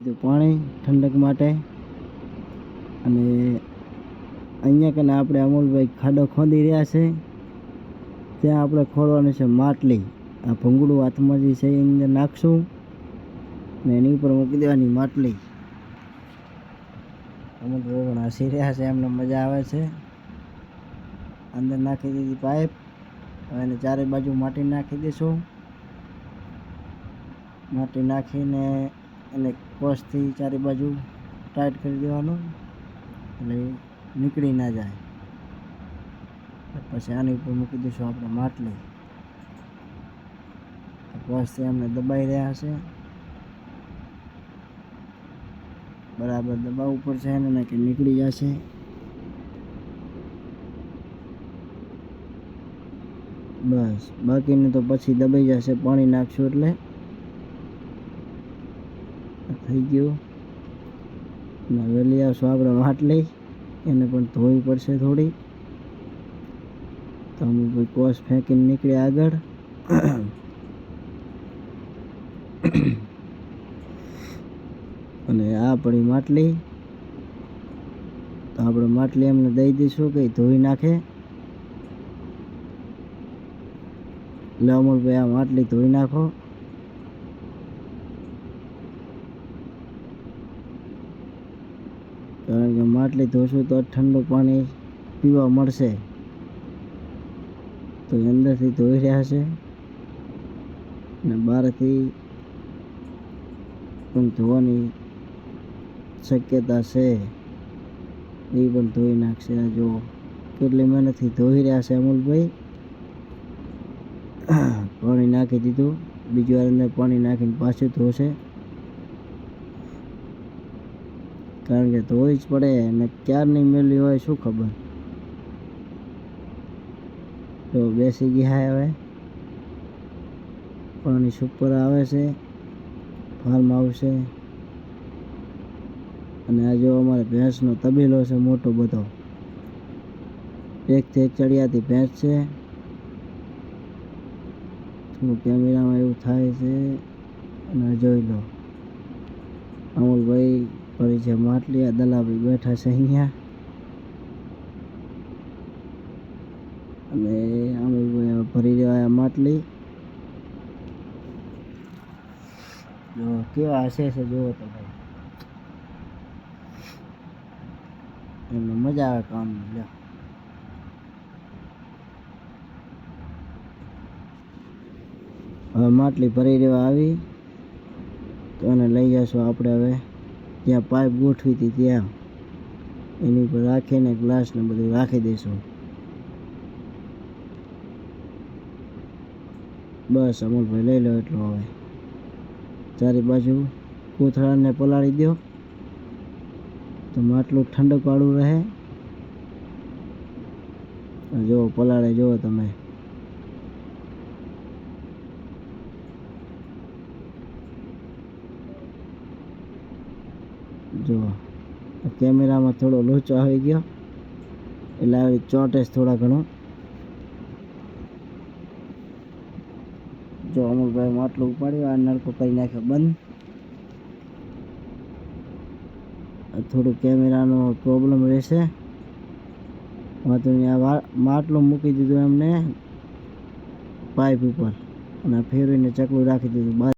પાણી ઠંડક માટે અને અહીંયા કને આપણે અમૂલભાઈ ખાડો ખોદી રહ્યા છે ત્યાં આપણે ખોદવાનું છે માટલી. આ ભૂંગળું હાથમાં જે છે એની અંદર નાખશું અને એની ઉપર મૂકી દેવાની માટલી. અમૂલભાઈ પણ હસી રહ્યા છે, એમને મજા આવે છે. અંદર નાખી દીધી પાઇપ. હવે એને ચારે બાજુ માટી નાખી દઈશું. માટી નાખીને એને કોસથી ચારે બાજુ ટાઈટ કરી દેવાનું એટલે નીકળી ના જાય. પછી આની ઉપર મૂકી દઈશું આપણે માટલી. કોસથી અમને દબાઈ રહ્યા છે, બરાબર દબાવવું પડશે એને કે નીકળી જશે. બસ બાકીનું તો પછી દબાઈ જશે, પાણી નાખશું એટલે થઈ ગયું. હવે લઈ આવશું આપણે માટલી, એને પણ ધોવી પડશે થોડી. તો અમે કોઈ કોસ ફેંકીને નીકળે આગળ. અને આ પડી માટલી, તો આપણે માટલી એમને દઈ દઈશું કે ધોઈ નાખે. એટલે અમૂલભાઈ આ માટલી ધોઈ નાખો. કારણ કે માટલી ધોશું તો ઠંડુ પાણી પીવા મળશે. તો અંદરથી ધોઈ રહ્યા છે અને બહારથી પણ ધોવાની શક્યતા છે, એ પણ ધોઈ નાખશે. આ જો કેટલી મહેનતથી ધોઈ રહ્યા છે અમૂલભાઈ. પાણી નાખી દીધું, બીજી વાર અંદર પાણી નાખીને પાછું ધોશે. કારણ કે ધોવી જ પડે અને ક્યારની મેલી હોય શું ખબર. તો બેસી ગયા હવે પાણી સુપર આવે છે, ફાર્મ આવશે. અને આ જો અમારે ભેંસનો તબેલો છે મોટો બધો, એકથી એક ચડિયાતી ભેંસ છે. થોડું કેમેરામાં એવું થાય છે અને જોઈ લો અમૂલભાઈ ભરી છે માટલી. આ દલાભાઈ બેઠા છે અહીંયા અને અમૂલભાઈ ભરી રહ્યા માટલી. જો કેવા હશે છે જુઓ તો ભાઈ, એમને મજા આવે કામ. હવે માટલી ભરી રહેવા આવી તો એને લઈ જશું આપણે હવે જ્યાં પાઇપ ગોઠવી હતી ત્યાં, એની ઉપર રાખીને ગ્લાસ ને બધું રાખી દઈશું. બસ અમૂલભાઈ લઈ લો એટલું. હવે ચારે બાજુ કોથળાને પલાળી દો તો માટલું ઠંડક વાળું રહે. જુઓ પલાળે જુઓ તમે. જુઓ કેમેરામાં થોડો લોચો આવી ગયો એટલે આવી ચોંટે થોડા ઘણું. જો અમૂલભાઈ માટલું ઉપાડ્યું, આ નળકો કરી નાખ્યો બંધ. થોડું કેમેરાનો પ્રોબ્લેમ રહેશે, વાંધો નહીં. આ માટલું મૂકી દીધું એમને પાઇપ ઉપર અને ફેરવીને ચકલું રાખી દીધું.